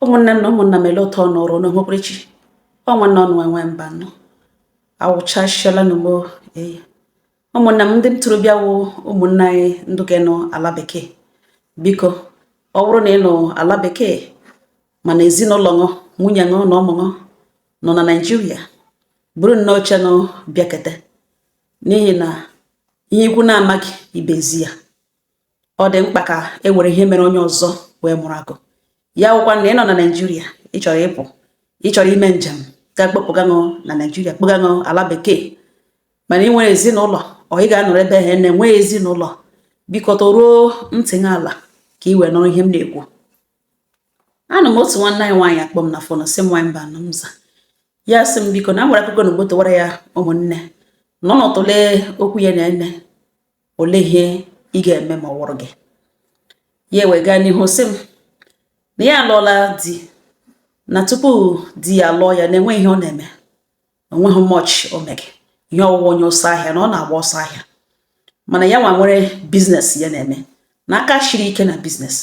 ụmụnne na ụmụnna m ele ụtọ nọrọ n'okpukperechi nwanne ọnụ enwe mba nọ awụchasịala n'ugbo ụmụnne m ndị ntorobịa wụ ụmụnne anyị ndị nọ ala bekee biko ọ bụrụ na ị nọ ala bekee mana ezinụlọ ṅụ nwunye ṅụ na ụmụ ṅụ nọ na Naịjirịa bụrụ nnọọ oche nọ bịakete n'ihi na ihe ikwu na-amaghị ibezi ya ọ dị mkpa ka e were ihe mere onye ọzọ wee mụrụ akụ ya wụkwa na ị nọ na Naịjirịa ịchọrọ ịpụ ịchọrọ ime njem ga-akpọpụga ṅụ na Naịjirịa kpụga ṅụ ala bekee mana ị nwere ezinụlọ ọ ị ga-anọrọ ebe ha na-enweghị ezinụlọ biko toruo ntị ala ka ị wee nọrọ ihe m na-ekwu. Anụ m otu nwanne anyị nwaanyị akpọ m na fon sị m nwaanyị mba nọ m za ya sị m biko na nwere akụkọ na ogbotowara ya ụmụnne nọ n'ọtụle okwu ya na ene ole ihe ị ga-eme ma ọ wụrụ gị ya wee gaa n'ihu sị m na ya alụọla di na tupu di ya alụọ ya na-enwe ihe ọ na-eme onweghị mọch omege ihe ọwụwa onye ọsọ ahịa na ọ na-agba ọsọ ahịa mana ya nwa nwere biznes ya na-eme na aka shiri ike na biznes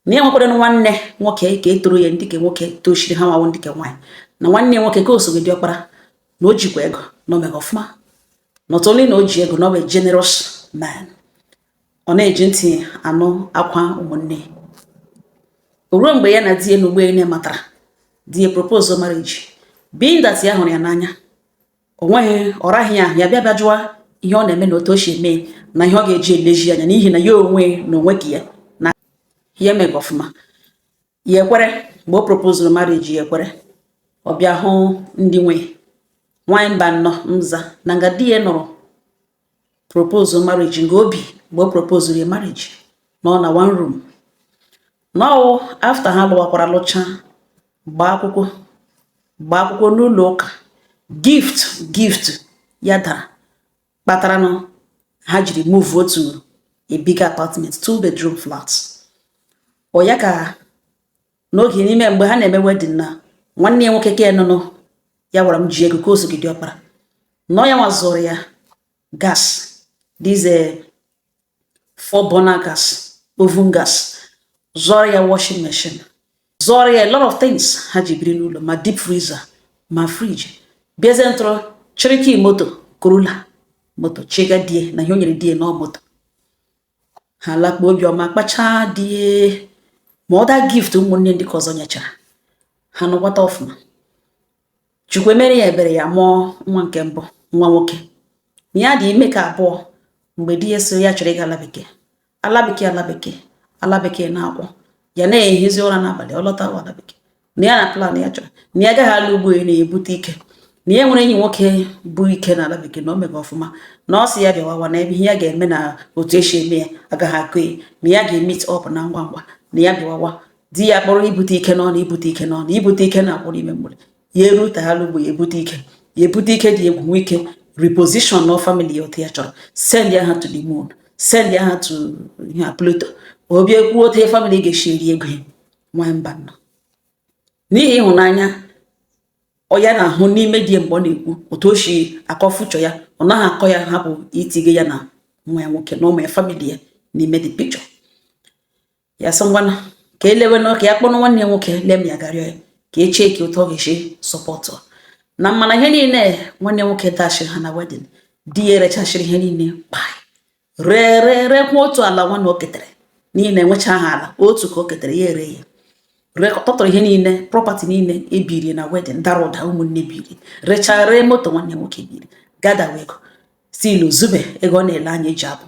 na ya nwekwara nwanne nwoke ka etoro ya ndị ke nwoke toshiri ha nwawo ndị ke nwaanyị na nwanne nwoke ka osogo dị ọkpara na o jikwa ego na omega ọfụma not only na o ji ego na ọ bụ generous man ọ na-eji ntị anụ akwa ụmụnne ruo mgbe ya na di ya n'ugbo ene matara di ya propose marriage being that ya hụrụ ya n'anya o nweghị ọraghị ya bịa bịa jụọ ihe ọ na-eme na otu o si eme na ihe ọ ga-eji eleji anya n'ihi na ya onwe na onwe ka ya na ya emega ọfụma ya ekwere mgbe o propose marriage ya ekwere ọ bịa hụ ndị nwe nwaanyị mba nnọ nza na nga di ya nọrọ propose marriage nga obi mgbe o propose ya marriage nọ na one room now after ha lụwakwara lụcha gbaa akwụkwọ n'ụlọ ụka gift ya dara kpatara na ha jiri move otu a bigger apartment 2-bedroom flat ọ ya ka n'oge n'ime mgbe ha na-eme wedding na nwanne ya nwoke ka nọ ya gwara m ji ego ka o sogide ọkpara nọ ya nwazụrụ ya gas these 4 burner gas oven gas zọrọ ya washing machine zọrọ ya a lot of things ha ji biri n'ụlọ ma deep freezer ma fridge bịazie ntụrụ chịrịkị moto Corolla moto chega die na ihe o nyere die na moto ha lakpa obiọma kpacha die ma ọ da gift ụmụnne ndị ka ọzọ nyechara ha nọkwata ọfụma Chukwu emere ya ebere ya mụọ nwa nke mbụ nwa nwoke ya dị ime ka abụọ mgbe di ya so ya chọrọ ịga ala bekee na-akwụ ya na-ehizi ụra n'abalị ọlọta ala bekee na ya na plan ya chọrọ na ya agaghị ala ugbo na-ebute ike na ya nwere enyi nwoke bụ ike na ala bekee na o mega ọfụma na ọ sị ya bịawawa na ebe ihe ya ga-eme na otu esi eme ya agaghị akụ ya na ya ga-emit up na ngwa ngwa na ya bịawawa di ya kpọrọ ibute ike n'ọnụ ibute ike na-akwụrụ ime mgbere ya erute ala ugbo ya ebute ike dị egwu nwe ike reposition na family ya otu ya chọrọ send ya ha to the moon send ya ha to Pluto obi ekwu otu family ga-esi eri ego ya nwanyị mba nọ n'ihi ịhụnanya ọ ya na-ahụ n'ime di mgbe ọ na-ekwu otu o si akọ fuchọ ya ọ naghị akọ ya hapụ itige ya na nwa ya nwoke na ụmụ ya family ya n'ime the picture ya sị ngwana ka elewe na ka ya kpọrọ nwanne ya nwoke lem ya garịọ ya ka echee ka otu ọ ga-esi sọpọtụ na mana ihe niile nwanne nwoke dashiri ha na wedding di ya erechachiri ihe niile ree kwa otu ala nwanne o ketere n'ihi na enwecha ha ala otu ka o ketere ya ere ya tọtọrọ ihe niile property niile ebiri na wedding dara ụda ụmụnne biri rechaa ree moto nwanne nwoke biri gada ego stilu zube ego ọ na-ele anya eji abụ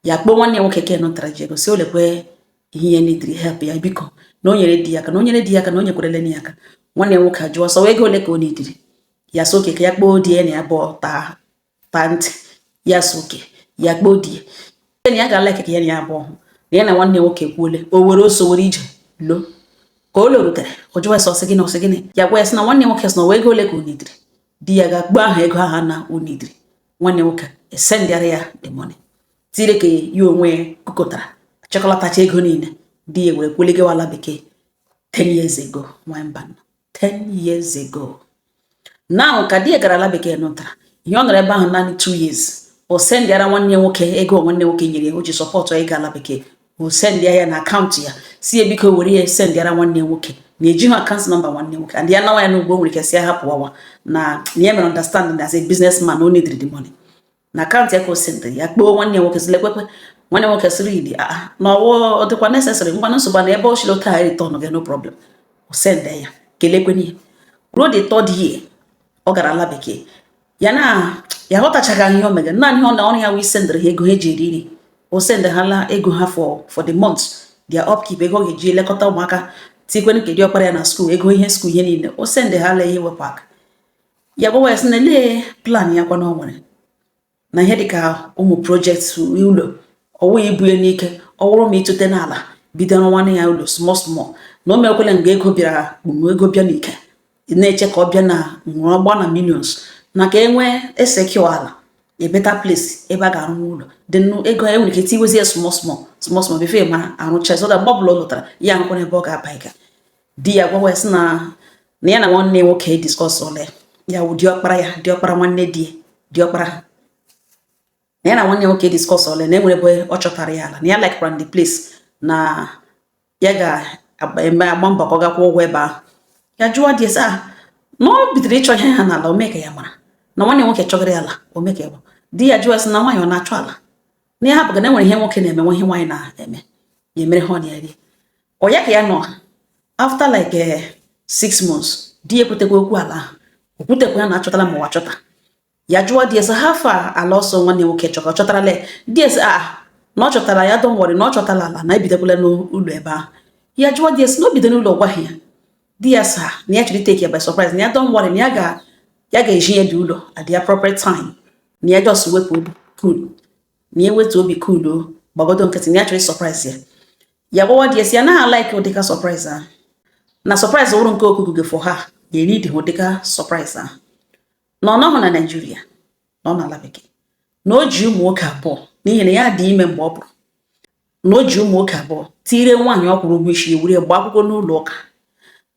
ya kpọọ nwanne nwoke ka nọtara ji ego si olekwe ihe ya nidiri help ya biko na o nyere di ya aka na o nyere di ya aka na o nyekwarele ya aka nwanne nwoke ajụọ sọ ego ole ka o nidiri ya so oke ka ya kpọọ di ya na ya bụ taa ntị ya so oke ya kpọọ di ya na ya ga-ala ekeke ya na ya abụọ na ya na nwanne nwoke kwuole o were oso were ije lo ka o lorutere o jụwa sọ gịnị ya gwa ya sị na nwanne nwoke sị na ego ole ka o nidiri di ya ga-akpọ ahụ ego ahụ na o nidiri nwanne nwoke esendịara ya the money tire ka ya onwe kụkọtara chekọlatacha ego niile di ya were kweligewa ala bekee 10 years ago nwanyị mba 10 years ago now ka di ya gara ala bekee nụtara ihe ọ nọrọ ebe ahụ naanị 2 years o sendịara nwanne nwoke ego nwanne nwoke nyere ya o ji sọpọtụ ịga ala bekee o send ya na account ya si ebiko were ya send ya nwanne nwoke na eji ha account number nwanne nwoke and ya na wa ya n'ugbo nwere ke si hapụ wawa na ya mere understand as a businessman no need the money na account ya ko send ya kpoo nwanne nwoke sile kwekwe nwanne nwoke siri idi na ọ dịkwa necessary ngwa nsogbu na ebe o shilo ta return ge no problem o send ya kelekweni ruo the third year ọ gara ala bekee ya ghọtachaghị ihe o megara naanị ọ na ọrụ ya wee sendịrị ha ego ha eji eri nri o sendịghala ego ha for the month their upkeep ego ga-eji elekọta ụmụaka tikwen nke dị ọkpara ya na skuul ego ihe skuul ihe niile o sendịghala ihe wepụ aka ya gbawa ya sị na lee plan ya kwa na ọ nwere na ihe dịka ụmụ projekti ụlọ ọwụ ibu ya n'ike ọ wụrụ ma ịtụte n'ala bidoro nwanne ya ụlọ small na o mekwele mgbe ego bịara ego bịa n'ike na-eche ka ọ bịa na ọgba na millions na ka enwee esecure ala a better place ebe a ga-arụ ụlọ dị ego ya nwere ike tiwezie small before ma arụcha so that mgbe ọbụla ọ lụtara ya nkwenye ebe ọ ga-aba ịga di ya gwawa sị na ya na nwanne nwoke discuss ole ya wụ diọkpara nwanne diọkpara na ya na nwanne nwoke discuss ole na enwere ebe ọ chọtara ya ala na ya like run the place na ya ga-eme agba mbọ ka ọ gakwa ụgwọ ebe ahụ ya jụọ di esa na ọ bidoro ịchọ ihe ha n'ala omeka ya mara na nwanne nwoke chọgara ala omeka ya di ya jụọ sị na nwaanyị ọ na-achọ ala na ya hapụga na enwere ihe nwoke na-eme nwe ihe nwaanyị na-eme ya emere ha ọ na-eri ọ ya ka ya nọ after like 6 months di ya ekwutekwa okwu ala ahụ okwutekwa ya na-achọtala ma ụwa chọta ya jụọ di esa ha fa ala ọsọ nwanne nwoke ọ chọtara le di esa na ọ chọtara ya dọnwọrị na ọ chọtara ala na ebidokwala n'ụlọ ebe ahụ ya jụọ di esa na o bido n'ụlọ gwaghị ya di ya sa na ya chiri take ya by surprise na ya don't worry na ya ga-eji ya dị ụlọ at the appropriate time na ya just wepụ obi cool na ya wetu obi cool o gbagodo nkịtị na ya chiri surprise ya gbawa di ya si ya na like ụdịka surprise ahụ na surprise wụrụ nke okuku for ha ga-eri dị ụdịka surprise ahụ na ọ nọghị na Nigeria na ọ n'ala bekee na o ji ụmụ nwoke abụọ n'ihi na ya dị ime mgbe ọ bụrụ na o ji ụmụ nwoke abụọ tire nwaanyị ọ kwụrụ ụgwọ isi ewere gba akwụkwọ n'ụlọ ụka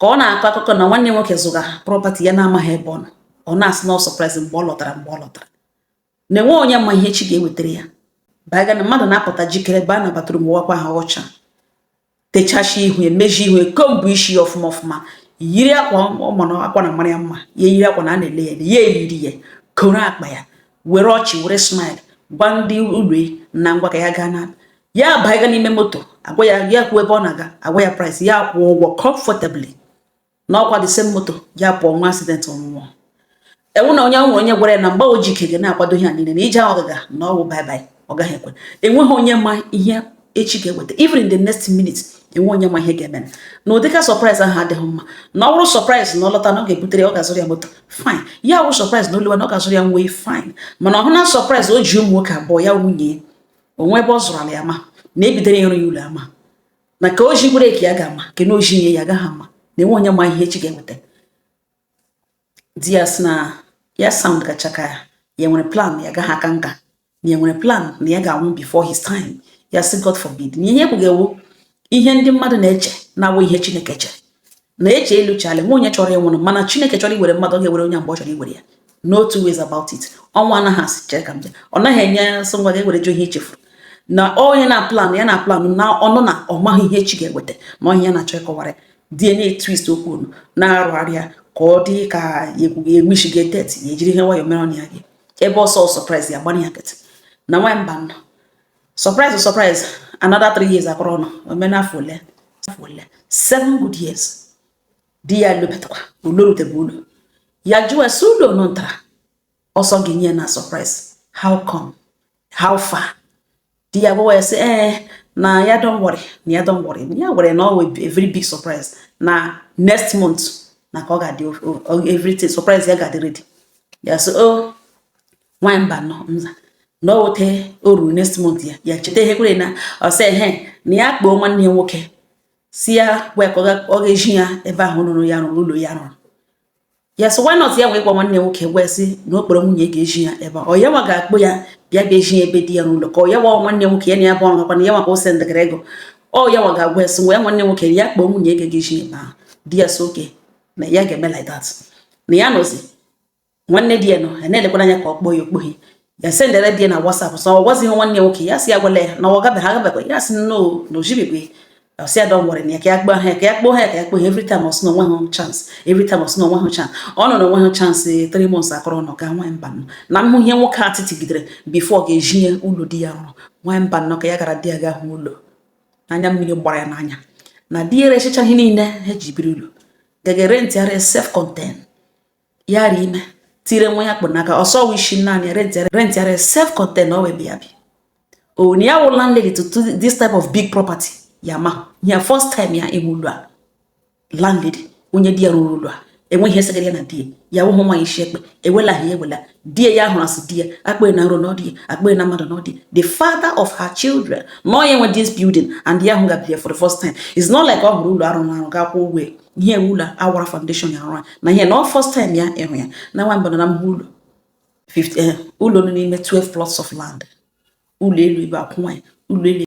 ka ọ na-akọ akụkọ na nwanne nwoke zụga property ya na-amaghị ebe ọ nọ ọ na-asị na surprise mgbe ọ lọtara na-enwe onye ma ihe chi ga-ewetara ya baga na mmadụ na-apụta jikere ebe a na batụrụ wakwa ha ọcha techachi ihu emeji ihu kombu isi ọfụma yiri akwa na mara ya mma ya yiri akwa na a na-ele ya eyiri ya koro akpa ya were ọchị were smile gwa ndị ụlọ na ngwa ka ya gaa na ya baga n'ime moto agwa ya kwuo ebe ọ na-aga agwa ya price ya kwụọ ụgwọ comfortably na ọkwa the same moto ya pụọ nwa accident ọnwụọ ewu na onye gwara ya na mgbe o jikege na-akwado ihe a niile na ije ọgaga na ọwụ bye ọ gaghị ekwe enweghị onye ma ihe echi ga-eweta even in the next minute enwe onye ma ihe ga-eme na ụdịka surprise ahụ adịghị mma na ọ bụrụ surprise na ọ lọta na ọ ga-ebutere ọ ga-azụrụ ya moto fine ya wụ surprise na oluwa na ọ ga-azụrụ ya nwee fine mana ọhụ na surprise o ji ụmụ nwoke abụọ ya nwunye onwe ebe ọ zụrụ ala ya ma na ebidere ịrụ ya ụlọ ama na ka o ji breki ya ga-ama ke na oji ihe ya agaghị ama na enwe onye ma ihe echi ga-eweta di ya sị na ya sound kacha ka ya nwere plan ya agaghị aka nka na ya nwere plan na ya ga-anwụ before his time ya sị God forbid na ihe ekwugewo ihe ndị mmadụ na-eche na-awụ ihe Chineke chere na-eche eluchala nwe onye chọrọ ịnwụrụ mana Chineke chọrọ iwere mmadụ ọ ga-ewere onye mgbe ọ chọrọ iwere ya no two ways about it ọnwa anaghị asị chere ka m ọ naghị enye nsọ ngwa ga-ewere jụ ihe ichefuru na onye na plan ya na plan na ọnụ na ọ maghị ihe chi ga-eweta na onye ya na-achọ ịkọwara DNA twist okwu na-arụgharịa ka ọ dị ka egbuchiga det ya ejiri ihe nwayọ mere ọnụ ya gị ebe ọsọ surprise ya gbanye ya nkịtị na nwa mba nọ surprise another 3 years akọrọ ọnụ omenafọ ole 7 good years di ya lopetakwa olorutebe ụlọ ya jụọ esi ụlọ nọ ntara ọsọ gị nye na surprise how come how far di ya gbawa esi na ya don't worry ya were na a very big surprise na next month na ka ọ ga-adị everything surprise ya ga-adị ready ya so nwa mba nọ nza na ote oru next month ya cheta ihe kwere na ọ sị na ya kpọọ nwanne ya nwoke si ya wee ka ọ ga-eji ya ebe ahụ nụrụ ya rụrụ ụlọ ya rụrụ ya so why not ya wee gwa nwanne nwoke wee sị na okporo nwunye ga-eji ya ebe ọ ya nwa ga-akpọ ya bịa ga-eji ya ebe di ya n'ụlọ ka ọ ya nwa nwanne nwoke ya na ya bụ ọrụ gakwa na ya nwa ka o sendịgara ego ọ ya nwa ga-agwa esi nwa ya nwanne nwoke ya kpọọ nwunye ga-eji ya ebe ahụ di ya so oke na ya ga-eme like that na ya nọzi nwanne di ya nọ na-elekwana anya ka ọ kpọọ ya okpoghi ya send the na WhatsApp so wasn't one year okay yes ya gwele na woga be ha be yes no jibigwe I say don't worry ni ka agbo every time us no one chance every time us no one chance ono no one chance 3 months akoro no ka wan ban na mu hie nwoke atitigidere before ga ejie ulo di ya ro wan ban no ka ya gara di aga hu ulo anya mmiri gbara ya n'anya na di ere chicha hi niile he jibiri ulo ga rent ya self content ya ri ime tire nwa ya kpo naka oso wishi na ni rent ya self content no we bi abi o ni ya wo landlady to this type of big property yama ya first time ya emulwa landlady onye dia rurulwa enwe ihe segere na die ya wo homa ishekpe ewela hi ewela die ya hụrụ asị die akpe na ro no die akpe na mmadụ no die the father of her children no ye this building and ya hụ ga for the first time it's not like ọ hụrụ ụlọ arụ na arụ ga kwụ ụgwọ ihe ụlọ awara foundation ya arụ na ihe no first time ya ịhụ ya na nwa mbana na ụlọ 50 ụlọ no n'ime 12 plots of land ụlọ elu ibe akwụnwa ụlọ elu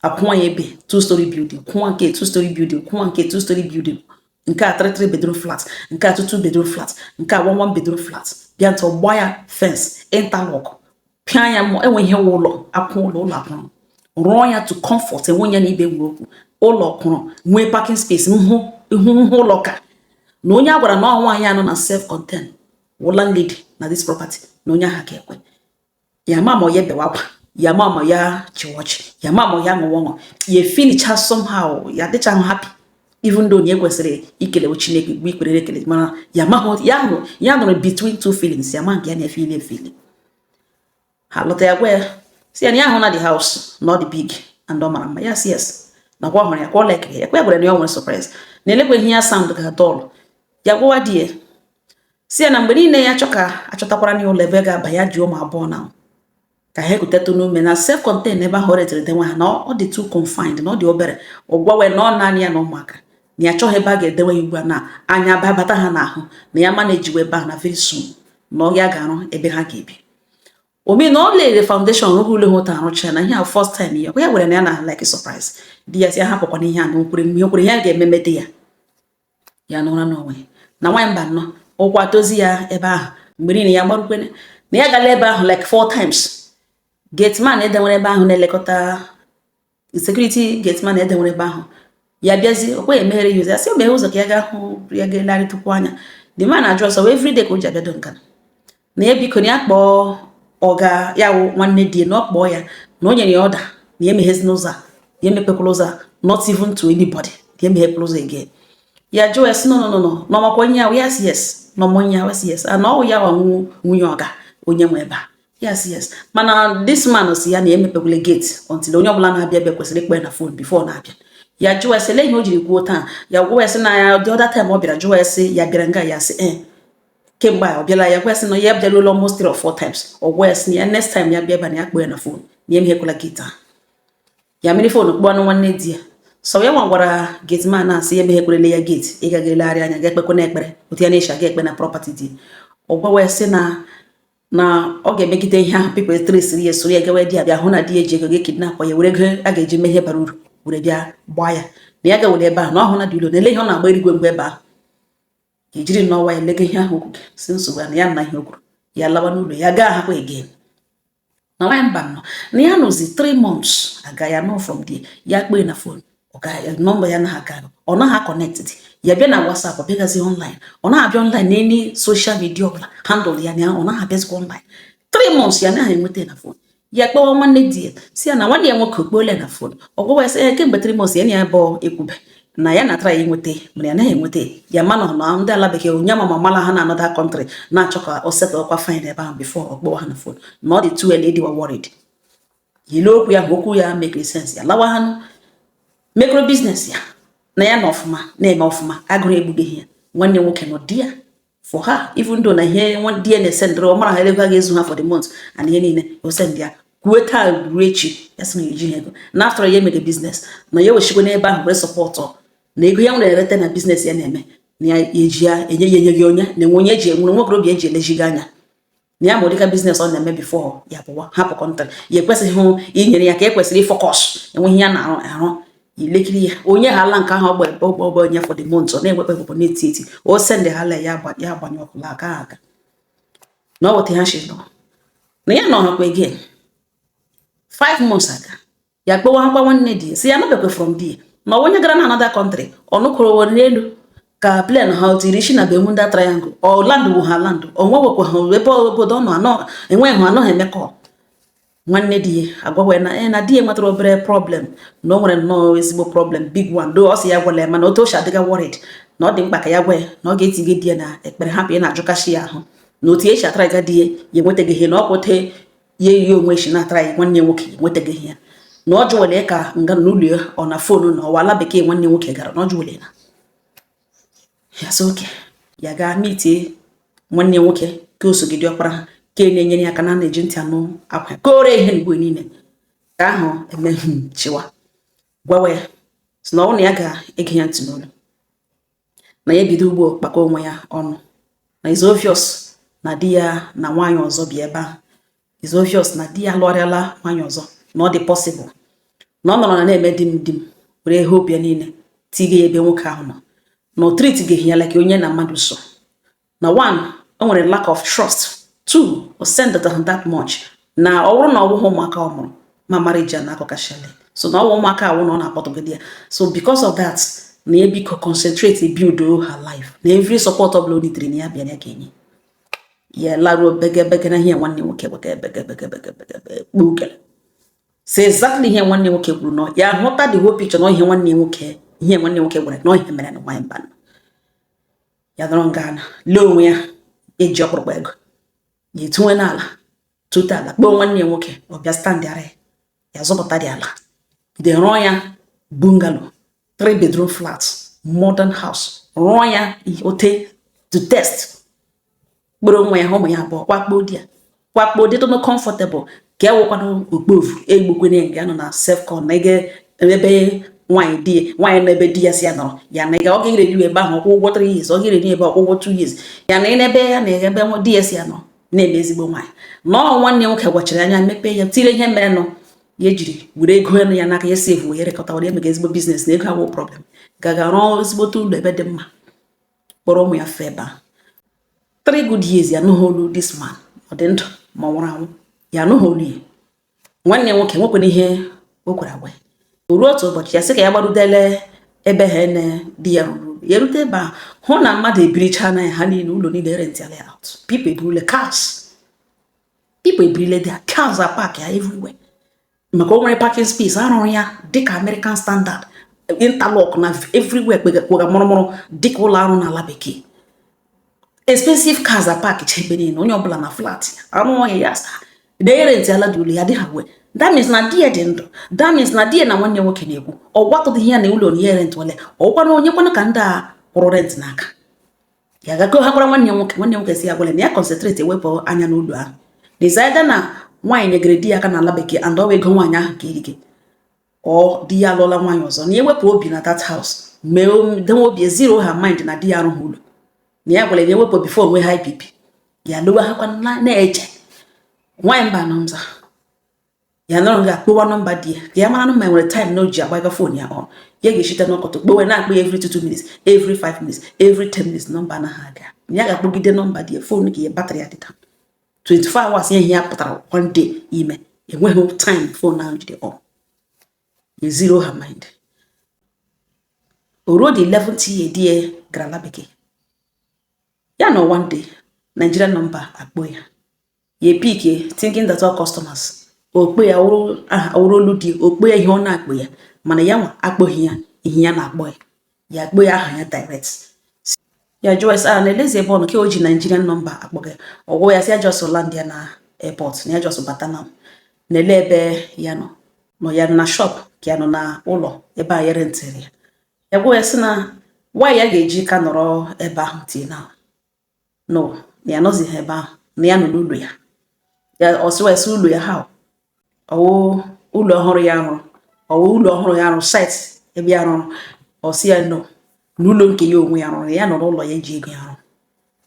akwụnwa ebe 2-story building kwụnwa nke 2-story building kwụnwa nke 2-story building nke a 3 bedroom flat nke a 2 bedroom flat nke a 1 bedroom flat bịa ntọ gba ya fence interlock pịa ya mo enwe ihe ụlọ akwụ ụlọ akwụrụ rụọ ya to comfort enwe ya na ibe nwere okwu ụlọ kwụrụ nwee parking space ihu ụlọ ka na onye a gwara na ọnwa anyị anọ na self content landlady na this property na onye aha ga-ekwe ya mama ya bewakwa ya mama ya chiwochi ya mama ya ṅụwọṅụ ya finicha somehow ya dịcha happy even though ni ekwesịrị ikele Chineke gbe ikpere ekele mana ya mahụ ya nọ between two feelings ya ma nke ya na feeling ha lọta ya gwa si ya ahụ na the house not the big and ọ mara mma yes na kwa hụrụ ya kwa like ya kwa gwara na ya nwere surprise na elekwe ihe ya sound ga dọl ya gwa die si ya na mgbe niile ya achọtakwara na ụlọ ebe ga-aba ya ji ụmụ abụọ na ka ha ekutetu n'ume na self contained ebe ahụ retere de nwa ha na ọ dị too confined na ọ dị obere ọgwawe na ọ naanị ya na ụmụaka na ya chọghị ebe a ga-edewe ya ugbu a na anya babata ha n'ahụ na ya mana ejiwe ebe a na very soon na ọ ya ga-arụ ebe ha ga-ebi omi na ọ lere foundation rụrụ ụlọ hụta arụcha na ihe a first time ya were na ya na like surprise di ya si hapụkwa n'ihe a na okwure ihe ga-ememede ya n'ụra n'onwe na nwanyị mba nnọọ ụkwa tozi ya ebe ahụ mgbe niile ya gbarukwene na ya gala ebe ahụ like 4 times gateman edenwere ebe ahụ na-elekọta security gateman edenwere ebe ahụ ya bịazi okwe emeghere yuzi ya si mgbe ụzọ ka ya ga-ahụ ya ga-elarị tupu anya the man address o every day ka o ji abịado nka na ya biko na ya kpọọ ọga ya wụ nwanne die na ọ kpọọ ya na o nyere ya ọda na ya emeghezi n'ụzọ ya emepekwala ụzọ not even to anybody ya emeghekwala ụzọ again ya jụọ ya si no n'ọmakwa onye ya yes n'ọmụnye ya yes na ọ ya nwa nwunye ọga onye nwe ebe a yes mana this man si ya na emepekwala gate until onye ọbụla na-abịa ebe kwesịrị ikpe na phone before na-abịa ya jụọ ese ihe o jiri kwuo taa ya gwa ese na ya the other time ọ bịara jụọ ese ya bịara nga ya sị kemgbe ọ bịala ya gwa ese na ya bịara almost 3 or 4 times ọ gwa ese ya next time ya bịa ebe na ya kpee na phone na emehekwala gate ya mere phone kpọọ na nwanne di ya so ya gwara gate man na asị ya emehekwala ya gate ị gaga elegharị anya ga ekpekwe na ekpere otu ya na-esha ga ekpe na property di ọ gwa ese na ọ ga-emegide ihe ahụ people trace ya so ya gawa di abịa hụ na di eji ego ga-ekidnap ya were ego a ga-eji mee ihe bara uru were bịa gbaa ya na ya ga-were ebe ahụ na ọhụ na dị ụlọ na ele ihe ọ na-agba erigwe mgbe ebe ahụ ka ejiri n'ọwa ya lega ihe ahụ okwu si nsogbu ya na ya na ihe okwuru ya lawa n'ụlọ ya gaa ahakwa again na nwanyị mba nọ na ya nọzi 3 months aga ya nọ from there ya kpee na phone nọmba ya naghị aga ọ naghị connected ya bịa na WhatsApp ọ bịagazi online ọ na-abịa online na any social media ọbụla handle ya na ọ naghị abịazikwa online 3 months ya naghị enweta na phone ya kpọọ nwanne di ya si ya na nwanne ya nwoke okpole na phone ọ gwa sị kemgbe 3 months ya na ya bụ ekwube na ya na-atara ya enweta mana ya naghị enweta ya mana na ndị ala bekee onye mama mala ha na another country na-achọ ka o settle ọkwa fine ebe ahụ before ọ kpọọ ha na phone na ọ dị too early dị worried yile okwu ya okwu ya make sense ya lawa ha micro business ya na ya na ọfụma na-eme ọfụma agụrụ egbugeghị ya nwanne nwoke nọ di ya for her even though na ihe nwa di ya na-esend ọ mara ha ego ga-ezu ha for the month and ihe niile o send ya kwuo taa ruo echi ya sị na eji ego na after ya mere business na ya wechikwa n'ebe ahụ were support na ego ya nwere erete na business ya na-eme na ya eji ya enye gị onye na enwe onye eji enwere nwokorobịa eji elejigo anya na ya ma ụdịka business ọ na-eme before ya pụwa hapụ kọntrị ya ekwesịghị hụ inyere ya ka ekwesịrị ịfọkọs enweghị ya na-arụ ilekiri ya onye hala nke ahụ ọgba onye for the month ọ na-ewekwa ekpekọ n'eti o send hala ya agbanye ọkụla aka na ọ weta ha shi nọ na ya nọ hakwa again 5 months aga ya kpọwa hakwa nwanne di si ya nọbekwe from di na onye gara na another country ọnụkwụrụ were n'elu ka plan ha tiri isi na Bermuda Triangle ọ land ha land onwewekwa ha ebe obodo nọ anọ enweghị ha anọghị emekọ nwanne di agwawe na di nwetara obere problem na o nwere nnọọ ezigbo problem big one do ọ sị ya gwala ya mana otu o si adịga worried na ọ dị mkpa ka ya gwa ya na ọ ga-etige di ya na ekpere hapụ ya na-ajụkashi ya ahụ na otu esi atara ga di ya enwetaghị ihe na ọ kwote ya ihe onwe si na-atara ya nwanne nwoke enwetaghị ya na ọ jụwere ka nga n'ụlọ ya ọ na fonu na ọwala bekee nwanne nwoke gara na ọ jụwere na ya so oke ya gaa mitie nwanne nwoke ka o sogide ọkpara ha ka na-enyere ya aka na na-eji ntị anụ akwa kore ihe mgbe niile ka ahụ emeghi chiwa gwawa ya si na ọ na ya ga-ege ya ntị n'olu na ya bido ugbo kpakọ onwe ya ọnụ na is obvious na di ya na nwaanyị ọzọ bi ebe ahụ is obvious na di ya lụọrịala nwaanyị ọzọ na ọ dị possible na ọ nọrọ na na-eme di m were hope ya niile tige ya ebe nwoke ahụ nọ na o treat gị ya like onye na mmadụ so na one o nwere lack of trust two o send that much na ọ bụrụ na ọ bụghị ụmụaka ọ mụrụ ma marriage na akọkashali so na ọ bụ ụmụaka awụ na ọ na-akpọtụgide ya so because of that na ya biko concentrate build her life na every support ọbụla o nitere na ya bịa ya ga-enye ya laruo begebe na ihe nwanne nwoke kpugere so exactly ihe nwanne nwoke kwuru na ya hụta the whole picture na ihe nwanne nwoke gwara na ihe mere na nwaanyị mba ya nọrọ nga lee onwe ya eji ọkpụrụkpụ ego ya etinwe n'ala tute ala kpọọ nwanne nwoke ọ bịa standịara ya zọpụta dị ala de rụọ ya bungalow 3 bedroom flat modern house rụọ ya ote to test kpọrọ onwe ya ụmụ ya abụọ kwakpo dị tụnụ comfortable ka ewekwanụ okpofu egbukwene nga nọ na self-con na ebe nwaanyị na ebe di ya si ya nọrọ ya na ọ ga-eredi ebe ahụ ọkwụ ụgwọ 3 years ọ ga-eredi ebe ọkwụ ụgwọ 2 years ya na ebe ya na ebe di ya si ya nọ na-eme ezigbo nwaanyị nọọ nwanne nwoke gwachara anya mepee ya tire ihe mere nọ ya ejiri were ego ya n'aka ya sevu ya rekọta were emega ezigbo biznes na ego awụ problem gaga rụọ ezigbote ụlọ ebe dị mma kpọrọ ụmụ ya fe ebe ahụ 3 good years ya anụghị olu this man ọ dị ndụ ma ọ nwụrụ anwụ ya anụghị olu ya nwanne nwoke nwekwara ihe o kwere agwa o ruo otu ụbọchị ya sị ka ya gbarudele ebe ha na di ya ruru ya rute ebe a hụ na mmadụ ebiricha na ya ha niile ụlọ niile rentịala ya out people eburile cars their cars are parked everywhere maka o nwere parking space arụrụ ya dịka American standard interlock na everywhere kpega mụrụmụrụ dịka ụlọ arụ n'ala bekee expensive cars are parked ebe niile onye ọbụla na flat arụọ ya sa rentịala dị ụlọ ya dị ha wee that means na di ya dị ndụ that means na di ya na nwanne nwoke na-ekwu ọ gwatụdị ya na ụlọ na ya rent wale ọkwana onye kwana ka ndị a kwụrụ rent n'aka ya gago ha gwara nwanne nwoke si ya gwale na ya concentrate ewepụ anya n'ụlọ ahụ dezaida na nwaanyị nyegere di ya aka n'ala bekee and ọ ego nwaanyị ahụ ka erike ọ di ya alụọla nwaanyị ọzọ na ewepụ obi na that house mee denwe obi zero her mind na di ya arụghị ụlọ na ya gwale na ewepụ before onwe high BP ya lowe ha kwa na-eche nwaanyị mba nọmza ya nọrọ ga-akpọwa nọmba di ya ka ya mara ma nwere time na o ji agbaga fon ya ọ ya ga-eshite n'ọkọtọ kpowe na-akpọ ya every 2 minutes every 5 minutes every 10 minutes nọmba na ha aga ya ga-akpọgide nọmba di ya fon ka ya batrị ya dịta 24 hours ihe ya pụtara one day ime enweghị time fon ahụ jide ọ ya zero her mind o ruo the 11th year di ya gara ala bekee ya na one day Nigerian number akpọ ya pick thinking that all customers okpe ya awụrụ olu di okpe ya ihe ọ na-akpọ ya mana ya nwa akpọghị ya ihe ya na-akpọ ya akpọ ya aha ya direct ya Joyce na elezi ebe ọnụ ka o ji Nigerian number akpọ ya ọgwụ ya si ya just land ya na airport na ya just bata na ele ebe ya nọ ya na shop ka ya nọ na ụlọ ebe a ya rentịrị ya gwa ya sị na nwaanyị ya ga-eji ka nọrọ ebe ahụ tie na no ya nọzighị ebe ahụ na ya nọ n'ụlọ ya ọsịwasị ụlọ ya ha ọwụ ụlọ ọhụrụ ya rụrụ site ebe ya rụrụ ọsị ya nọ n'ụlọ nke ya onwe ya rụrụ ya nọ n'ụlọ ya ji ego ya rụrụ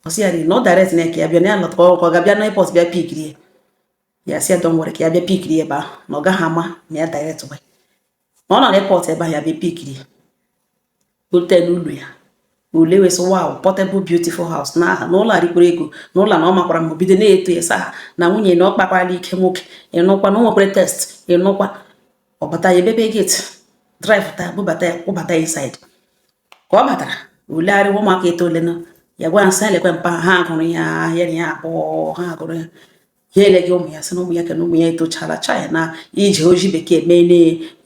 ọsị ya dị na ọ direct na ka ya bịa na ya lọta ọ ga-abịa na airport bịa pikiri ya sị ya don nwere ka ya bịa pikiri ebe ahụ na ọ gaghị ama na ya direct way na ọ nọ na airport ebe ahụ ya bịa pikiri bute n'ụlọ ya ule wee sị wow portable beautiful house na aha n'ụlọ arịkwere ego n'ụlọ na ọ makwara ma bido na-eto esa ha na nwunye na ọ kpakwala ike nwoke ịnụkwa na o nwekwara test ịnụkwa ọbata ya ebebe gate drive ta bubata ya kwụbata inside ka ọ batara ule arịwa ụmụaka etolena ya gwa nsị elekwe mpa ha gụrụ ya ya na ya abụọ ha gụrụ ya ya eleghị ụmụ ya sị na ụmụ ya ka na ụmụ ya etochala chaya na ije oji bekee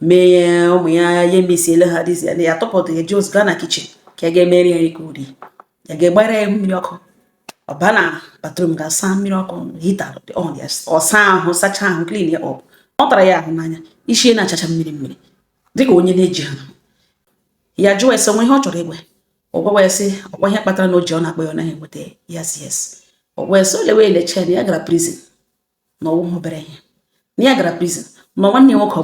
mee ụmụ ya ya emesiele ha dizi ya na ya tụpụtụ ya ji ozi gaa na kichin ka ga emeri nri ka uri ya ga-egbara ya mmiri ọkụ ọba na batrum ga-asa mmiri ọkụ hita ọsa ahụ sacha ahụ klin ya ọ tara ya ahụ n'anya isi na-achacha mmiri dịka onye na-eji ha ya jụọ ese nwe ihe ọ chọrọ igwe ọgwa ya sị ọkwa ihe kpatara na o ji ọ na-akpọ ya ọ naghị enweta yes ọgwa ya sị olewe eleche na ya gara prison na ọnwụ mụbere ihe na ya gara prison na nwanne ya nwoke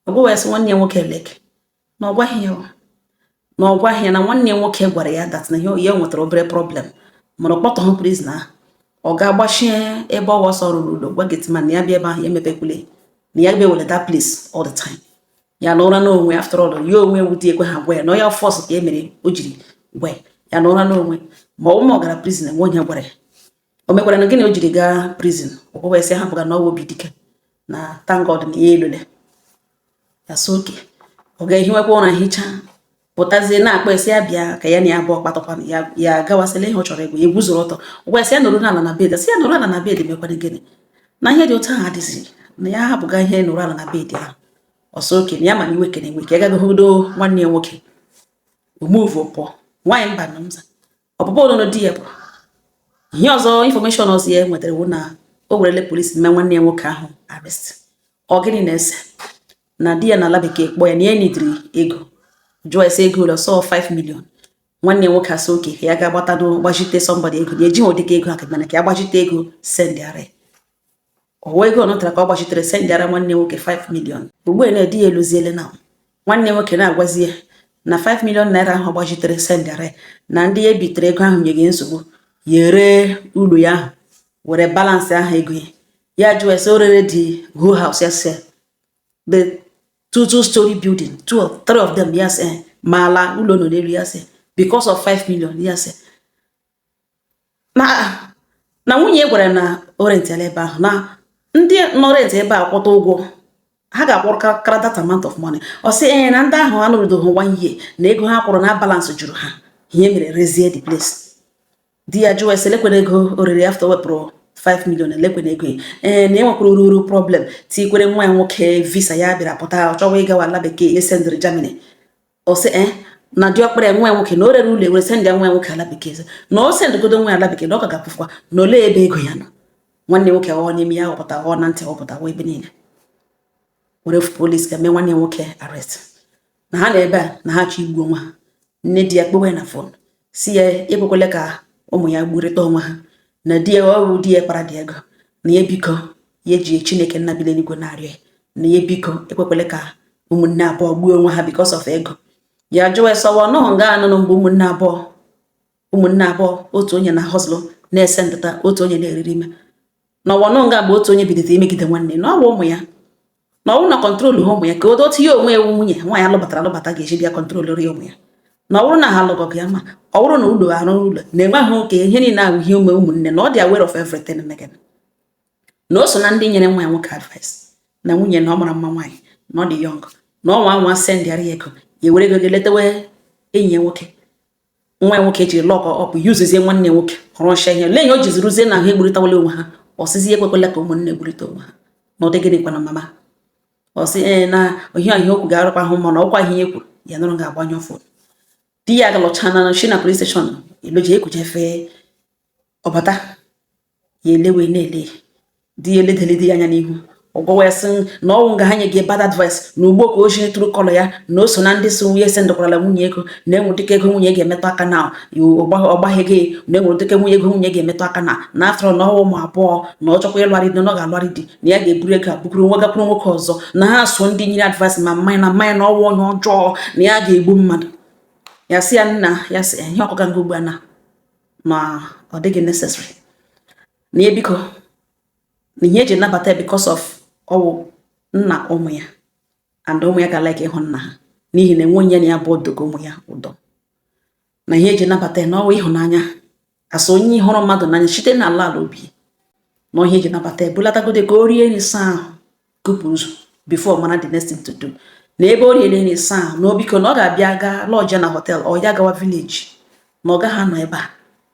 ọgwa ya sị nwanne ya nwoke eleke na ọgwaghị ya na ọgwaghị ya na nwanne ya nwoke gwara ya dat na ya nwetara obere problem mana ọ kpọtọhụ prison ahụ ọ ga-agbachie ebe ọwa ọsọ rụrụ ụlọ gwa getiman na ya bịa ebe ahụ ya emepekwule na ya bịa wele that place all the time ya na ụra n'onwe after all ya onwe wute ekwe ha gwa ya na ya fọs ka e mere o jiri gwa ya na ụra n'onwe ma ọ gara prison nwe onye gwara ya o mekwara na gịnị o jiri gaa prison ọgwụgwọ esi hapụga na ọwa obi dike na thank God na ya elule ya so oke ọ ga-ehiwekwa ụra hicha pụtazie na-akpọ esi ya bịa ka ya na ya abụọ kpatọkwana ya gawasịla ihe ọ chọrọ egwu egwu zụrụ ọtọ ụgwọ esi ya nọrụ ala na bed si ya nọrụ ala na bed mekwara gịnị na ihe dị otu ahụ adịzi na ya hapụga ihe nọrụ ala na bed ahụ ọsọ oke na ya mana iwe kere enwe ka ya gaghị hụdo nwanne ya nwoke omuvu pụọ nwaanyị mba na mza ọpụpụ ụlọ di ya bụ ihe ọzọ infọmeshọn ọzọ ya nwetara wụ na o werele polisi mee nwanne ya nwoke ahụ arrest ọ gịnị na-ese na di ya na ala bekee kpọọ ya na ya nidiri ego jụọ ese ego ụlọ sọ 5 million nwanne ya nwoke asọ oke ka ya ga-agbatado gbachite somebody ego na ejighị ụdịka ego aka mana ka ya gbachite ego sendịara ọwa ego ọ nọtara ka ọ gbachitere sendịara nwanne nwoke 5 million ugbu a na-edi ya eluziele na nwanne nwoke na-agwazi ya na 5 million naira ahụ gbachitere sendịara na ndị ya ebitere ego ahụ nyeghị nsogbu ya ree ụlọ ya ahụ were balansị ahụ ego ya jụọ ese o rere the whole house ya sị the two-story building 2 or 3 of them ya sị ma ala ụlọ nọ n'elu ya sị because of 5 million ya sị na nwunye gwara na o rentịala ebe ahụ na ndị nọ rent ebe a kwụta ụgwọ ha ga-akwụrụkara that amount of money ọ sị na ndị ahụ anụrụdoghị 1 year na ego ha kwụrụ na balansị jụrụ ha ihe mere rezie the place di ya jụọ ese lekwere ego oriri after wepụrụ 5 million elekwere ego na enwekwara uru problem tikwere nwa ya nwoke visa ya bịara pụta ọ chọwa ịgawa ala bekee esendịrị Germany ọ sị na diọkpara nwa ya nwoke na o rere ụlọ ewere sendị nwa ya nwoke ala bekee na o sendịgodo nwa ya ala bekee na ọ ka ga-apụfụkwa na ole ebe ego ya nọ nwanne nwoke ọ n'ime ya ọpụta ọ na ntị ọpụta ebe niile were polisi ga-eme nwanne nwoke arrest na ha na ebe a na ha chọ igbu onwe ha nne di ya kpewe na fon si ya ekwekwele ka ụmụ ya gburịta onwe ha na di ya ọrụ di ya kpara dị ego na ya biko ya ji Chineke nna bi n'eluigwe na-arịọ na ya biko ekwekwele ka ụmụnne abụọ gbuo onwe ha because of ego ya jụọ esowa nọọ nga anọ mgbe ụmụnne abụọ otu onye na hustle na-ese ndịta otu onye na-eriri ime na ọwọnụ nga mgbe otu onye bidoro imegide nwanne na ọ bụ ụmụ ya na ọwụ na kọntrol ha ụmụ ya ka odotu ya onwe ewu nwunye nwaanyị alụbata ga-eji bịa kọntrol ya ụmụ ya na ọwụrụ na ha alụgọgụ ya ma ọ bụrụ na ụlọ arụ ụlọ na-enweghị ụka ihe niile ahụ ihe ụmụnne na ọ dị aware of everything megana na o so na ndị nyere nwa ya nwoke advice na nwunye na ọ mara mma nwaanyị na ọ dị young na ọ nwa sendịara ya ego ya were ego letawe enyi ya nwoke nwa ya nwoke jiri lọk ọp yuzizie nwanne nwoke rụcha ihe lee ihe o jizi rụzie na ahụ egburịtawala onwe ha ọsịzi ekwekwela ka ụmụnne egburịta onwe ha na ọ dị gịnịkwa na mama ọsị na ohi ahụ okwu ga-arụkwa ahụ ma na ọkwa ihe kwuru ya nọrọ ga-agbanyụ ọfụ di ya galọcha na shi na police station eloji ekujefe ọbata ya elewe na-ele di ya eledele di ya anya n'ihu ọgwọwa sị na ọnwụ nga ha nye gị bad advice na ugbo ka o ji tụrụ kọlọ ya na o so na ndị so nwunye sendịkwarala nwunye ego na enwere dịka ego nwunye ga-emetụ aka na ọgbaghị gị na enwere dịka ego nwunye ga-emetụ aka na afọrọ na ọnwa ụmụ abụọ na ọ chọkwa ịlụgharị di na ọ ga-alụgharị di na ya ga-eburu ego abụkuru nwa gakwuru nwoke ọzọ na ha so ndị nyere advice ma mmanya na ọnwa onye ọjọọ na ya ga-egbu mmadụ ya sị ya nna ya sị ihe ọkụga nga ugbu a na ọ dịghị necessary na ya biko na ihe eji nabata because of ọwụ nna ụmụ ya and ụmụ ya ga like ịhụ nna ha n'ihi na enwe onye na ya bụ odogo ụmụ ya ụdọ na ihe eji nabata na ọwa ịhụnanya asa onye hụrụ mmadụ n'anya site na ala obi na ihe eji nabata ebulatagodo ka o rie nri saa ahụ kupu ụzọ before mana the next thing to do na ebe o riere nri saa ahụ na obiko na ọ ga-abịa gaa lọọjị na họtel ọ ya gawa vileji na ọ gaghị anọ ebe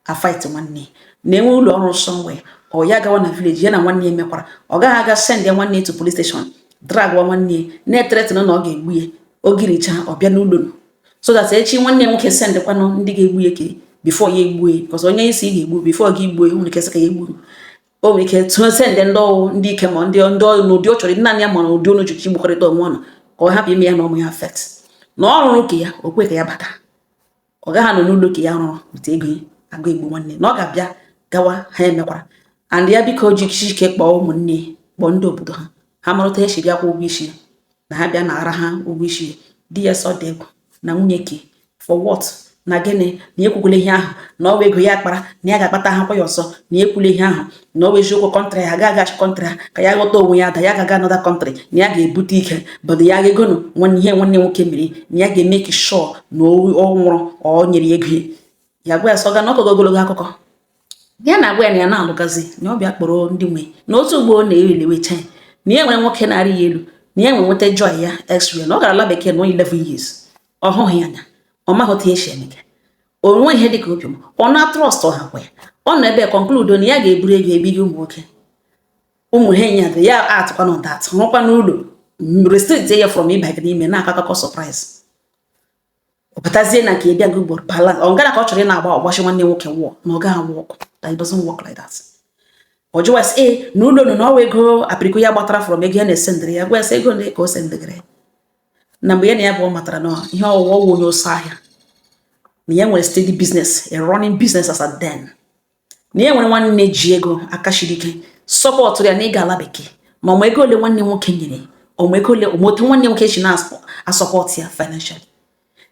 a fight nwanne na enwe ụlọ ọrụ somewhere ọ ya gawa na vileji ya na nwanne ya mekwara ọ gaghị aga send ya nwanne to police station drag wa nwanne na-eteretịna na ọ ga-egbu ya ogiricha ọ bịa n'ụlọ so that echi nwanne nwoke send kwanụ ndị ga-egbu ya ke before ya egbu ya because onye isi ga-egbu before gị gbuo nwere ike sị ka ya egbu o nwere ike send ndị ọwụ ndị ike ma ndị n'ụdị ọ chọrọ naanị ya ma n'ụdị ọnụ jichi gbakọrịta onwe ọnụ ka ọ hapụ ime ya na ọmụ ya affect na ọ rụrụ ka ya o kwe ka ya bata ọ gaghị anọ n'ụlọ ka ya rụrụ bute ego agụ egbu nwanne na ọ ga-abịa gawa ha emekwara and ya biko jichi ike kpọọ ụmụnne kpọọ ndị obodo ha ha marụta esi bịa kwa ụgwọ isi na ha bịa na ara ha ụgwọ isi di ya sọ dị egwu na nwunye ke for what na gịnị na ekwukwula ihe ahụ na ọwa ego ya kpara na ya ga-akpata ha kwa ya ọsọ na ekwula ihe ahụ na ọwa eziokwu kọntrị ha ga-agachi kọntrị ha ka ya ghọta onwe ya ada ya ga-aga anọda kọntrị na ya ga-ebute ike bọdụ ya ga-egonu nwanne ihe nwanne nwoke mere na ya ga-emeki sure na ọ nwụrụ ọ nyere ego ya gwa ya sọ ga na ọkọgo ogologo akụkọ ya na agwa ya na ya na-alụgazi na ọ bịa kpọrọ ndị nwe na otu ugbo na-ewelewecha na ya nwere nwoke na-arị ya elu na ya nwere nweta joy ya x-ray na ọ gara ala bekee na 11 years ọ hụghị anya ọ maghị esi eme onwe ihe dịka obiọma ọ na-trọst ọha kwa ya ọ nọ ebe conclude na ya ga-eburu ego ebighị ụmụ nwoke ụmụ ha enyi ya ya atụkwa na dat hụkwa n'ụlọ restrict ya from ịbanye n'ime na akakọ surprise ọ batazie na nke ịbịa ugboro balance ọ gara ka ọ chọrọ ị na-agba ọgbachi nwanne nwoke wụọ na ọ gaghị work that it doesn't work like that ọ jụwa sị na ụlọ nọ n'ọwa ego apịrịko ya gbatara from ego ya na-esendịrị ya gwa sị ego ndị ka o sendịgịrị na mgbe ya na ya bụ ọ matara na ihe ọwụwa ọwụ onye ọsọ ahịa na ya nwere steady business a running business as at then na ya nwere nwanne ji ego aka shiri ike sọpọtụ ya na ịga ala bekee ma ọma ego ole nwanne nwoke nyere ọma ego ole omotu nwanne nwoke si na-asọpọtụ ya financially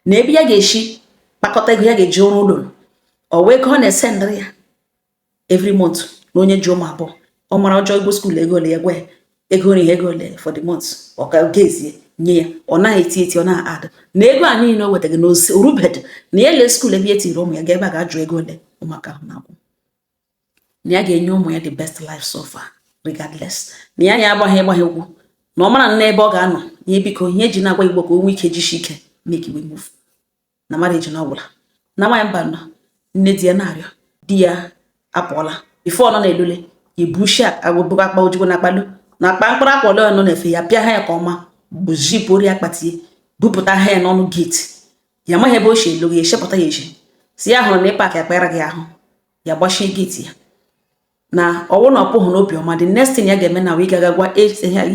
na ebe ya ga-eshi kpakọta ego ya ga-eji ọrụ ụlọ ọ wee ego ọ na-esendịrị ya every month na onye ji ụmụ abụọ ọ mara ọjọọ ego skuul ego ole ya gwa ya ego nri ego ole for the month ọ ka gezie nye ya ọ naghị eti ọ na-ad na ego a niile o wetaghị na orubed na ya lee skuul ebe ya tiri ụmụ ya ga ebe a ga-ajụ ego ole ụmụaka ahụ na-akwụ na ya ga-enye ụmụ ya the best life so far regardless na ya agbaghị egwu na ọ mara na ebe ọ ga-anọ ya biko ihe eji na-agwa igbo ka o nwee ike jishi ike make we move na marriage na ọbụla na nwaanyị mba nọ nne di ya na-arịọ di ya apụọla bifo nọ na-elule ya bushi agbụbụga akpa ojugbo na akpalo na akpa mkpụrụ akwa ole nọ na-efe ya pịa ha ya ka ọma bụzipụrụ ya kpatie bupụta ha ya n'ọnụ gate ya maghị ebe o si elu ya eshepụta ya eji si ya hụrụ na ịpak ya kpara gị ahụ ya gbachie gate ya na ọwụ na ọpụghụ n'obi ọma the next thing ya ga-eme na wee gaga gwa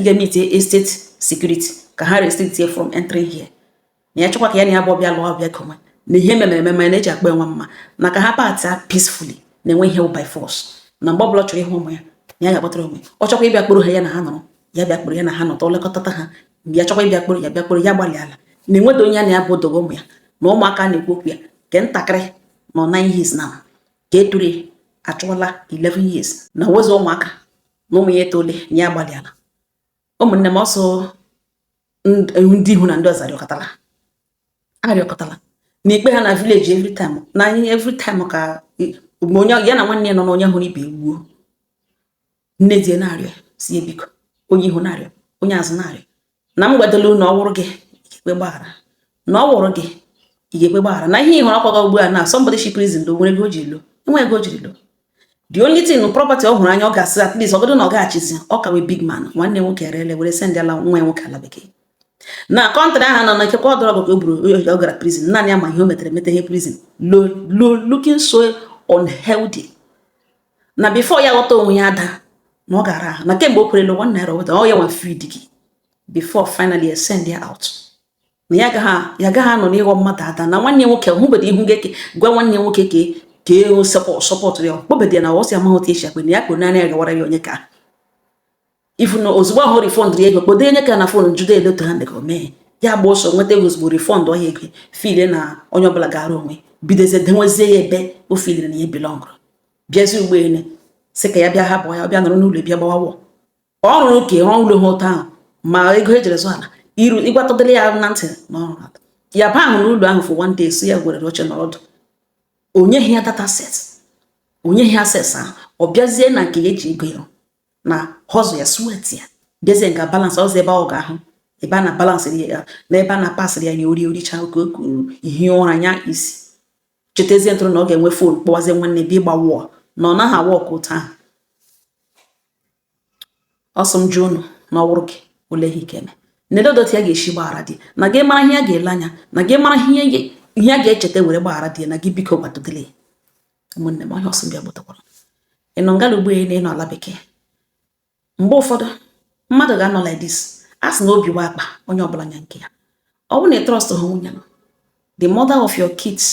ga-emete estate security ka ha restrict ya from entering here na ya chọkwa ka ya na ya bụ ọbịa lụọ ọbịa kọma na ihe memere ma na-eji akpa enwe mma na ka ha patia peacefully na-enwe ihe by force na mgbe ọbụla chọrọ ịhụ ụmụ ya na ya ga-akpọtara onwe ọ chọkwa ịbịa kporo ha ya na ha nọrọ ya bịa kporo ya na ha nọtọ lekọtata ha mgbe ya chọkwa ịbịa kporo ya bịa kporo ya gbalị ala na enwedo onye na ya bụ dogo ụmụ ya na ụmụaka na-ekwu okwu ya nke ntakịrị nọ 9 years na ka eturu achụọla 11 years na wezụ ụmụaka na ụmụ ya etole na ya gbalị ala ụmụnne m ọsọ ndị ihu na ndị ọzọ arịọkọtala na ikpe ha na village every time ka onye ya na nwanne ya nọ na onye hụrụ ibe egbuo nne die na-arịọ si biko onye ihu na-arịọ onye azụ na-arịọ na mgbedolu na ọ wụrụ gị ikpe gbaghara na ọ wụrụ gị ikpe gbaghara na ihe ịhụrụ akwaga ugbu a na somebody shi prison do nwere ego o ji lo enwe ego o jiri lo the only thing property ọ hụrụ anya ọ ga-asị at least ọgọdụ na ọ gaghachizi ọ ka wee big man nwanne nwoke erele were send ala nwa nwoke ala bekee na kọntrị ahụ nọ na ikekwa ọdọrọgụ ka o buru ọ gara prison naanị ya ma ihe o metere mete ihe prison looking so unhealthy na before ya ghọta onwe ya ada na ọ gara ahụ na kemgbe o kwerele 1 naira weta ọ ya nwa feed gị before finally send ya out na ya gaghị anọ n'ịghọ mmadụ ada na nwanne nwoke hụbedo ihu gị gwa nwanne nwoke ka e sọpọtụ ya kpọbedo ya na ọsị amaghị otu esi akpe na ya kporo naanị ya gawara ya onye ka ifu na ozugbo ahụ refund ya ego kpodo onye ka na fon judo eloto ha ndịka omee ya gba ọsọ nweta ego ozugbo refund ọhịa ego file na onye ọbụla gara onwe bidozie denwezie ya ebe o filiri na ya belongụrụ bịazi ugboelu sị ka ya bịa hapụ ya bịa nọrọ n'ụlọ bịa gbawawọ ọ rụrụ ka rụọ ụlọ ha ụtọ ahụ ma ego ejere zụ ala ịgwatọdịrị ya na ntị n'ọrụ ya ba ahụ n'ụlọ ahụ for 1 day so ya gwere oche n'ọdụ onye ihe data set onye ihe access a ọ bịazie na nke eji ego ya na hustle ya sweat ya dezie nga balance ọzọ ebe ọ ga-ahụ ebe a na balance ya na ebe a na pasịrị ya ya oricha oke okuru ihe ụra anya isi chetezie ntụrụ na ọ ga-enwe fon kpọwazie nwanne bi gba wọọ na ọ naghị awọkụ ụta ahụ ọsọ m jụ unu na ọwụrụ gị ole ihe ikeme nedodotu ya ga-eshi gbaghara dị na gị mara ihe ya ga-ele anya na gị mara ihe a ga-echeta were gbaghara dị na gị biko gbadodele ya ụmụnne m ọhịa ọsọ mbịa gbụtakwara ịnọ ngala ugbo na ịnọ ala bekee mgbe ụfọdụ mmadụ ga-anọ like this a sị na obi wa akpa onye ọbụla nya nke ya ọ bụrụ na ị trọst ha nwunye nọ the mother of your kids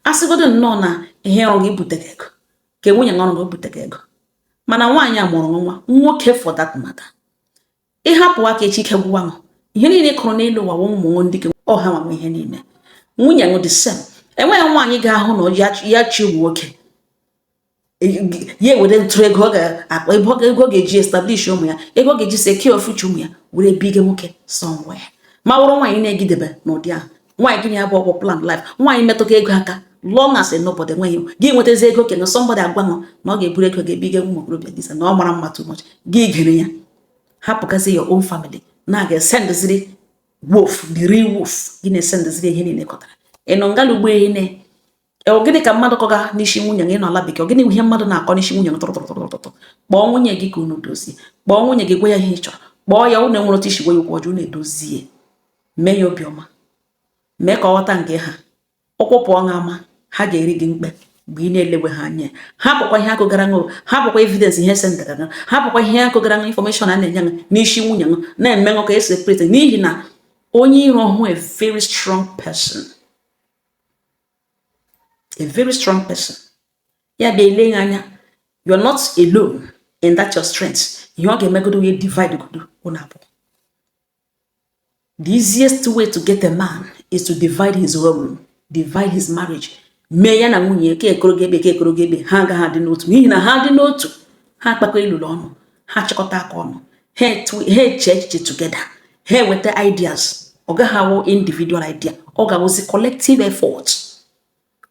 a sịgodo nnọọ na ihe ọrụ gị ibute gị ego ka nwunye ọrụ gị ibute gị ego mana nwaanyị a mụrụ nwa nwoke for that matter ịhapụ aka echi ike gwụwa ihe niile kụrụ n'elu ụwa ụmụ ndị ke ọha nwa ihe niile nwunye ṅụ the same enweghị nwaanyị ga-ahụ na ya chi nwoke ya ewere ntụrụ ego ọ ga-akpa ego ọ ga-eji establish ụmụ ya ego ọ ga-eji secure future ụmụ ya were bige nwoke somewhere ma wụrụ nwaanyị na-egidebe n'ụdị ahụ nwaanyị gịnị abụ ọgwụ plan life nwaanyị metụta ego aka long as nobody enweghị gị nwetazi ego ke na somebody agwanụ na ọ ga-eburu ego ga-ebige ụmụ okorobịa disa na ọ mara mma too much gị gere ya hapụgazi your own family na-aga sendeziri wolf the real wolf gị na-esendeziri ihe niile kọtara ịnọ ngala ugbo ihe gịnị ka mmadụ kọga n'isi nwunye gị nọ ala bekee gịnị ihe mmadụ na-akọ n'isi nwunye gị tụrụtụrụtụtụ kpọọ nwunye gị ka unu dozie kpọọ nwunye gị gwa ya ihe ị chọrọ kpọọ ya unu enwere otu isi gwa ya okwu ọjọọ na-edozie mee ya obiọma mee ka ọ ghọta nke ha ụkwụ pụọ ha ama ha ga-eri gị mkpe mgbe ị na-elewe ha anya ha bụkwa ihe akụgara ṅụ ha bụkwa evidence ihe sendara ṅụ ha bụkwa ihe akụgara ṅụ information a na-enye ṅụ n'isi nwunye ṅụ na-eme ṅụ ka separate n'ihi na onye iro hụ a very strong person ya bịa ele anya you're not alone in that your strength ihe ọ ga-emegodo wee divide godo unu abụọ the easiest way to get a man is to divide his home, divide his marriage. Mee ya na nwunye ke ekoro ha agaghị adị n'otu n'ihi na ha dị n'otu ha akpakọ ilulu ọnụ ha chịkọta aka ọnụ ha eche echiche together ha eweta ideas ọ gaghị awụ individual idea ọ ga-awụzi collective effort.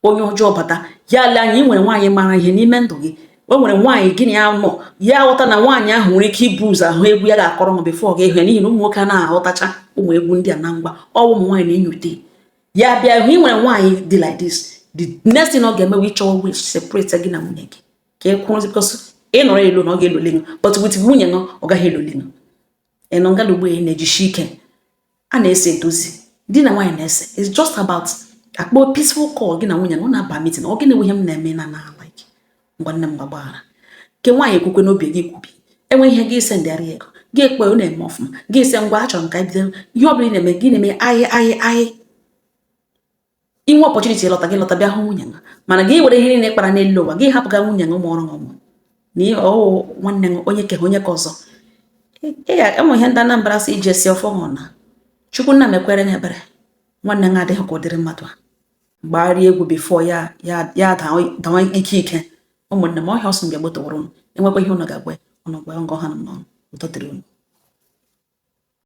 Onye ọjọọ bata ya le anyị nwere nwaanyị mara ihe n'ime ndụ gị o nwere nwaanyị gịnị ya nọ ya ghọta na nwaanyị ahụ nwere ike ibu ụzọ ahụ egwu ya ga-akọrọ m before ga-ehụ ya n'ihi na ụmụ nwoke a na-aghọtacha ụmụ egwu ndị a na ngwa ọwụ ụmụ nwaanyị na-enyote ya bịa hụ ị nwere nwaanyị dị like this the next thing ọ ga-eme ịchọ we separate gị na nwunye gị ka ị kwụrụ because ị nọrọ elu na ọ ga-elole gị but with nwunye nọ ọ gaghị elole gị ịnọ ngala ugbo na-ejishi ike a na-ese edozi di na nwaanyị na-ese it's just about akpọ peaceful call gị na nwunye na ọ na-aba meeting ọ gịnị ihe m na-eme na n'ala gị ngwa nne m gbagbara ke nwaanyị ekwukwe n'obi gị kwubi enwe ihe gị ise ndịarị ego gị ekpe ọ na-eme ọfụma gị ise ngwa achọrọ m ka bido ihe ọ bụla ị na-eme gị na-eme ayị inwe opportunity lọta gị lọta bịa hụ nwunye gị mana gị were ihe niile kpara n'elu ụwa gị hapụga nwunye gị ụmụ ọrụ ọmụ na ọwụ nwanne gị onye ke onye ka ọzọ enwe ihe ndị Anambra si ije si ọfọ na Chukwu nna mekwere ya ebere nwanne gị adịghị ka ụdịrị mmadụ a gbagharịa egwu bifo ya dawa ike ụmụnne m ọhịa ọsọ mgbe gbotowara unu enwekwa ihe unu ga-agwa ọnụ gwa ngọ ha n'ọnụ ụtọ dịrị unu